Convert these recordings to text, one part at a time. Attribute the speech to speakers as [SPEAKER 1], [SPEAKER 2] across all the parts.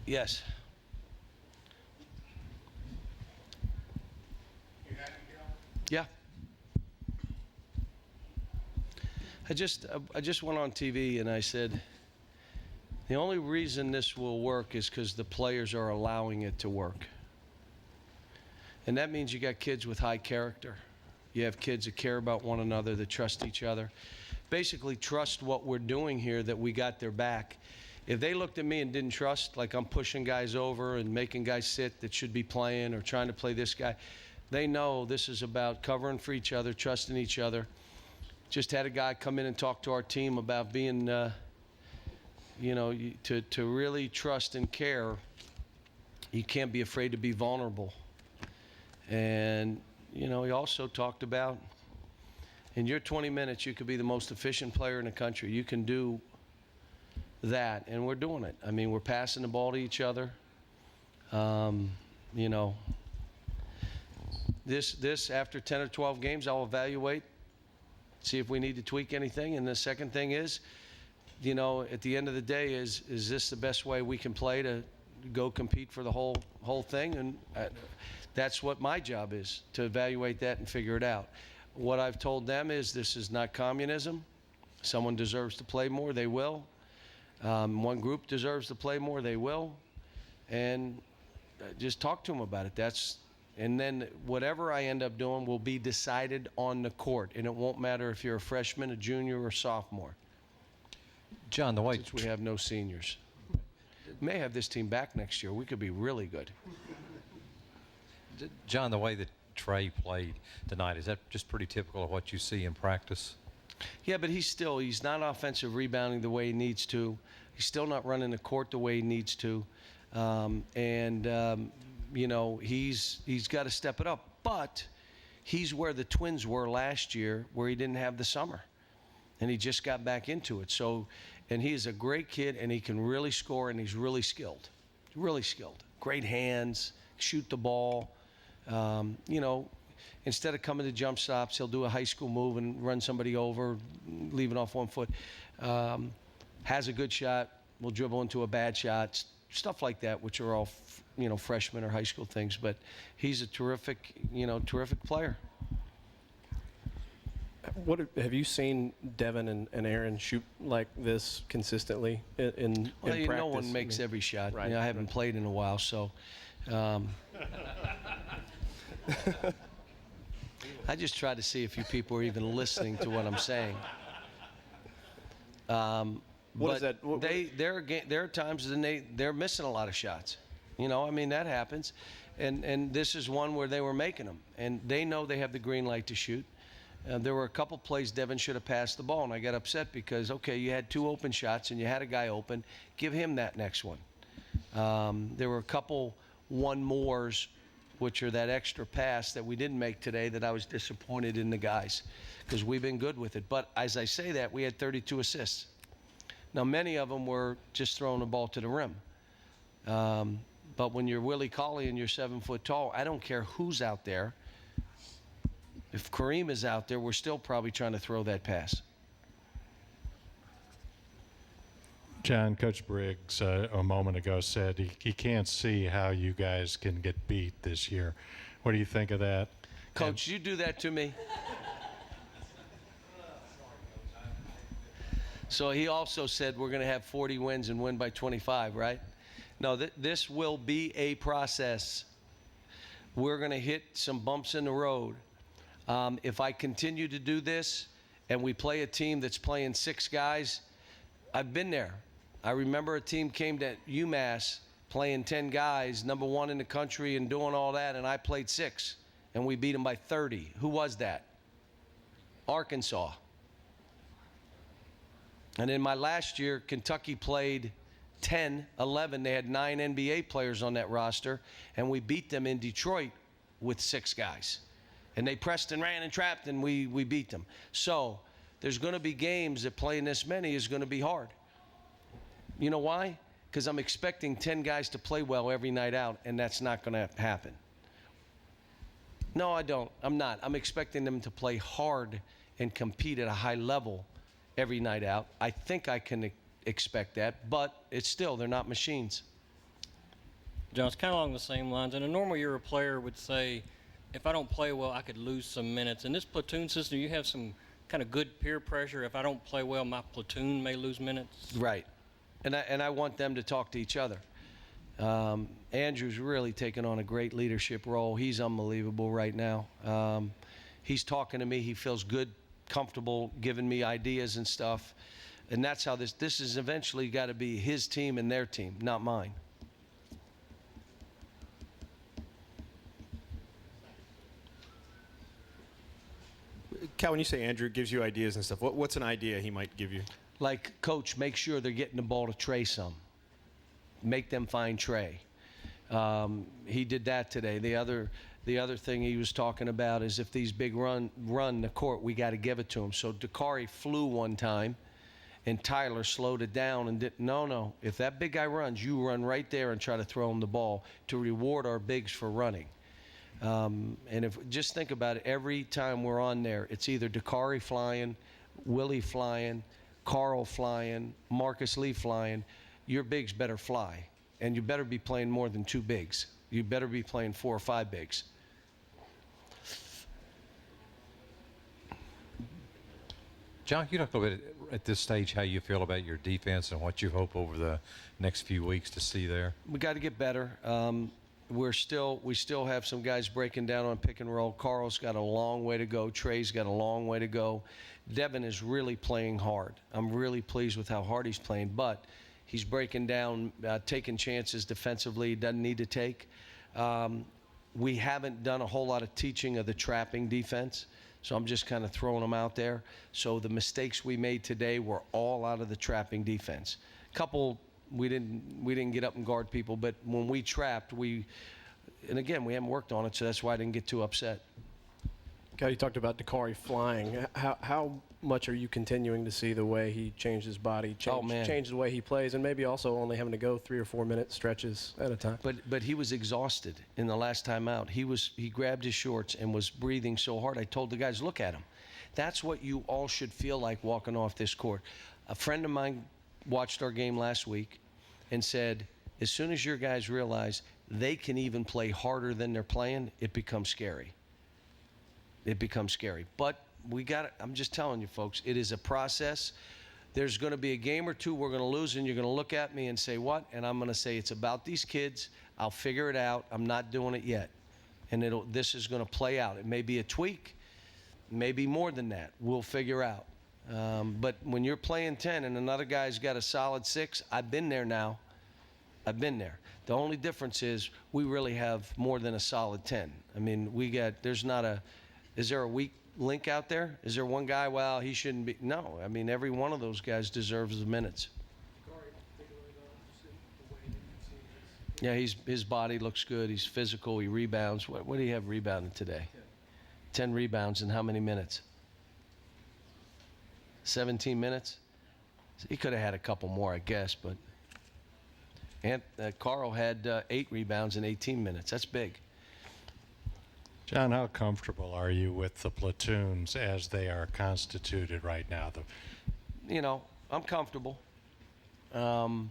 [SPEAKER 1] Yes. Yeah. I just went on TV and I said, the only reason this will work is because the players are allowing it to work. And that means you got kids with high character. You have kids that care about one another, that trust each other. Basically trust what we're doing here, that we got their back. If they looked at me and didn't trust, like I'm pushing guys over and making guys sit that should be playing or trying to play this guy, they know this is about covering for each other, trusting each other. Just had a guy come in and talk to our team about being, to really trust and care. You can't be afraid to be vulnerable. And, he also talked about, in your 20 minutes, you could be the most efficient player in the country. You can do that, and we're doing it. I mean, we're passing the ball to each other. This after 10 or 12 games, I'll evaluate, see if we need to tweak anything. And the second thing is, at the end of the day, is this the best way we can play to go compete for the whole thing? And that's what my job is, to evaluate that and figure it out. What I've told them is this is not communism. Someone deserves to play more, they will. One group deserves to play more, they will. And just talk to them about it. And then whatever I end up doing will be decided on the court. And it won't matter if you're a freshman, a junior, or a sophomore.
[SPEAKER 2] John, the way
[SPEAKER 1] since we have no seniors. We may have this team back next year. We could be really good.
[SPEAKER 2] John, the way that Trey played tonight, is that just pretty typical of what you see in practice?
[SPEAKER 1] Yeah, but he's not offensive rebounding the way he needs to. He's still not running the court the way he needs to. He's got to step it up. But he's where the Twins were last year, where he didn't have the summer. And he just got back into it. And he is a great kid, and he can really score, and he's really skilled. Really skilled. Great hands, shoot the ball. Instead of coming to jump stops, he'll do a high school move and run somebody over, leaving off 1 foot. Has a good shot, will dribble into a bad shot, stuff like that, which are all, freshman or high school things. But he's a terrific player.
[SPEAKER 3] What have you seen Devin and Aaron shoot like this consistently in practice?
[SPEAKER 1] No one makes every shot.
[SPEAKER 3] Right.
[SPEAKER 1] I haven't played in a while, so I just try to see if you people are even listening to what I'm saying. There are times when they're missing a lot of shots. That happens. And this is one where they were making them. And they know they have the green light to shoot. There were a couple plays Devin should have passed the ball, and I got upset because, okay, you had 2 open shots and you had a guy open. Give him that next one. There were a couple one-mores, which are that extra pass that we didn't make today, that I was disappointed in the guys because we've been good with it. But as I say that, we had 32 assists. Now, many of them were just throwing the ball to the rim. But when you're Willie Cauley and you're 7 foot tall, I don't care who's out there. If Kareem is out there, we're still probably trying to throw that pass.
[SPEAKER 4] John, Coach Briggs a moment ago said he can't see how you guys can get beat this year. What do you think of that?
[SPEAKER 1] Coach, you do that to me. So he also said we're going to have 40 wins and win by 25, right? No, this will be a process. We're going to hit some bumps in the road. If I continue to do this and we play a team that's playing 6 guys, I've been there. I remember a team came to UMass playing 10 guys, number 1 in the country and doing all that, and I played 6, and we beat them by 30. Who was that? Arkansas. And in my last year, Kentucky played 10, 11. They had 9 NBA players on that roster, and we beat them in Detroit with 6 guys. And they pressed and ran and trapped, and we beat them. So there's going to be games that playing this many is going to be hard. You know why? Because I'm expecting 10 guys to play well every night out, and that's not going to happen. No, I don't. I'm not. I'm expecting them to play hard and compete at a high level every night out. I think I can expect that, but it's still, they're not machines.
[SPEAKER 5] John, it's kind of along the same lines. In a normal year, a player would say, if I don't play well, I could lose some minutes. In this platoon system, you have some kind of good peer pressure. If I don't play well, my platoon may lose minutes.
[SPEAKER 1] Right. And I want them to talk to each other. Andrew's really taken on a great leadership role. He's unbelievable right now. He's talking to me. He feels good, comfortable, giving me ideas and stuff. And that's how this is eventually got to be his team and their team, not mine.
[SPEAKER 6] Cal, when you say Andrew gives you ideas and stuff, what's an idea he might give you?
[SPEAKER 1] Like, Coach, make sure they're getting the ball to Trey some. Make them find Trey. He did that today. The other thing he was talking about is if these big run the court, we got to give it to them. So Dakari flew one time, and Tyler slowed it down and didn't. No. If that big guy runs, you run right there and try to throw him the ball to reward our bigs for running. And if just think about it, every time we're on there, it's either Dakari flying, Willie flying, Carl flying, Marcus Lee flying. Your bigs better fly, and you better be playing more than 2 bigs. You better be playing 4 or 5 bigs.
[SPEAKER 2] John, you talk a little bit at this stage how you feel about your defense and what you hope over the next few weeks to see there.
[SPEAKER 1] We got to get better. We still have some guys breaking down on pick and roll. Carl's got a long way to go. Trey's got a long way to go. Devin is really playing hard. I'm really pleased with how hard he's playing, but he's breaking down, taking chances defensively he doesn't need to take. We haven't done a whole lot of teaching of the trapping defense, so I'm just kind of throwing them out there. So the mistakes we made today were all out of the trapping defense. Couple, we didn't get up and guard people, but when we trapped, and again, we haven't worked on it, so that's why I didn't get too upset.
[SPEAKER 3] Cal, you talked about Dakari flying. How much are you continuing to see the way he changed his body, change the way he plays, and maybe also only having to go 3 or 4 minute stretches at a time?
[SPEAKER 1] But he was exhausted in the last time out. He grabbed his shorts and was breathing so hard. I told the guys, look at him. That's what you all should feel like walking off this court. A friend of mine watched our game last week and said, as soon as your guys realize they can even play harder than they're playing, it becomes scary. It becomes scary. But I'm just telling you, folks, it is a process. There's going to be a game or two we're going to lose, and you're going to look at me and say, what? And I'm going to say, it's about these kids. I'll figure it out. I'm not doing it yet. And this is going to play out. It may be a tweak, maybe more than that. We'll figure out. But when you're playing 10 and another guy's got a solid 6, I've been there now. I've been there. The only difference is we really have more than a solid 10. I mean, is there a weak link out there? Is there one guy, well, he shouldn't be? No. I mean, every one of those guys deserves the minutes. Yeah, his body looks good. He's physical. He rebounds. What do you have rebounded today? 10 rebounds in how many minutes? 17 minutes? He could have had a couple more, I guess, but Carl had 8 rebounds in 18 minutes. That's big.
[SPEAKER 4] John, how comfortable are you with the platoons as they are constituted right now?
[SPEAKER 1] I'm comfortable. The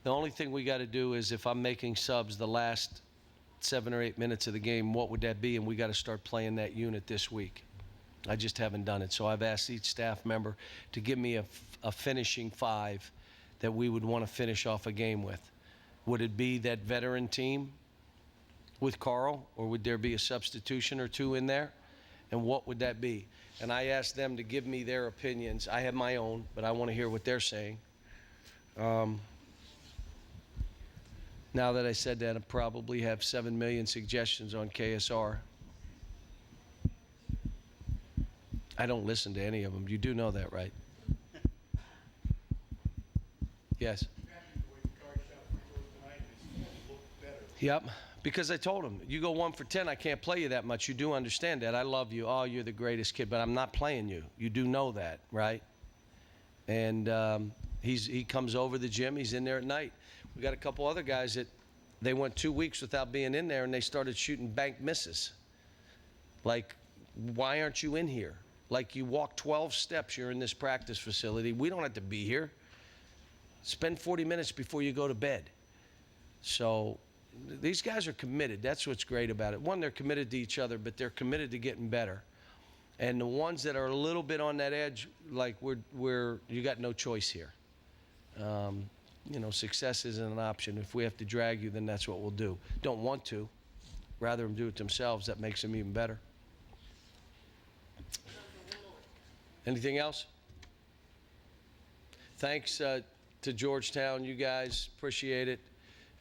[SPEAKER 1] only thing we got to do is if I'm making subs the last 7 or 8 minutes of the game, what would that be? And we got to start playing that unit this week. I just haven't done it. So I've asked each staff member to give me a finishing 5 that we would want to finish off a game with. Would it be that veteran team with Carl, or would there be a substitution or 2 in there? And what would that be? And I asked them to give me their opinions. I have my own, but I want to hear what they're saying. Now that I said that, I probably have 7 million suggestions on KSR. I don't listen to any of them. You do know that, right? Yes. Yep. Because I told him, you go 1 for 10, I can't play you that much. You do understand that. I love you. Oh, you're the greatest kid, but I'm not playing you. You do know that, right? And he comes over the gym. He's in there at night. We got a couple other guys that they went 2 weeks without being in there, and they started shooting bank misses. Like, why aren't you in here? Like, you walk 12 steps, you're in this practice facility. We don't have to be here. Spend 40 minutes before you go to bed. So these guys are committed. That's what's great about it. One, they're committed to each other, but they're committed to getting better. And the ones that are a little bit on that edge, like you got no choice here. You know, success isn't an option. If we have to drag you, then that's what we'll do. Don't want to. Rather them do it themselves. That makes them even better. Anything else? Thanks to Georgetown, you guys. Appreciate it.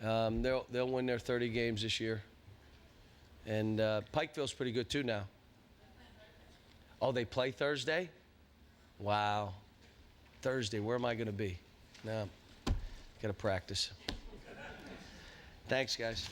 [SPEAKER 1] They'll win their 30 games this year. And Pikeville's pretty good too now. Oh, they play Thursday? Wow. Thursday, where am I going to be? No, got to practice. Thanks, guys.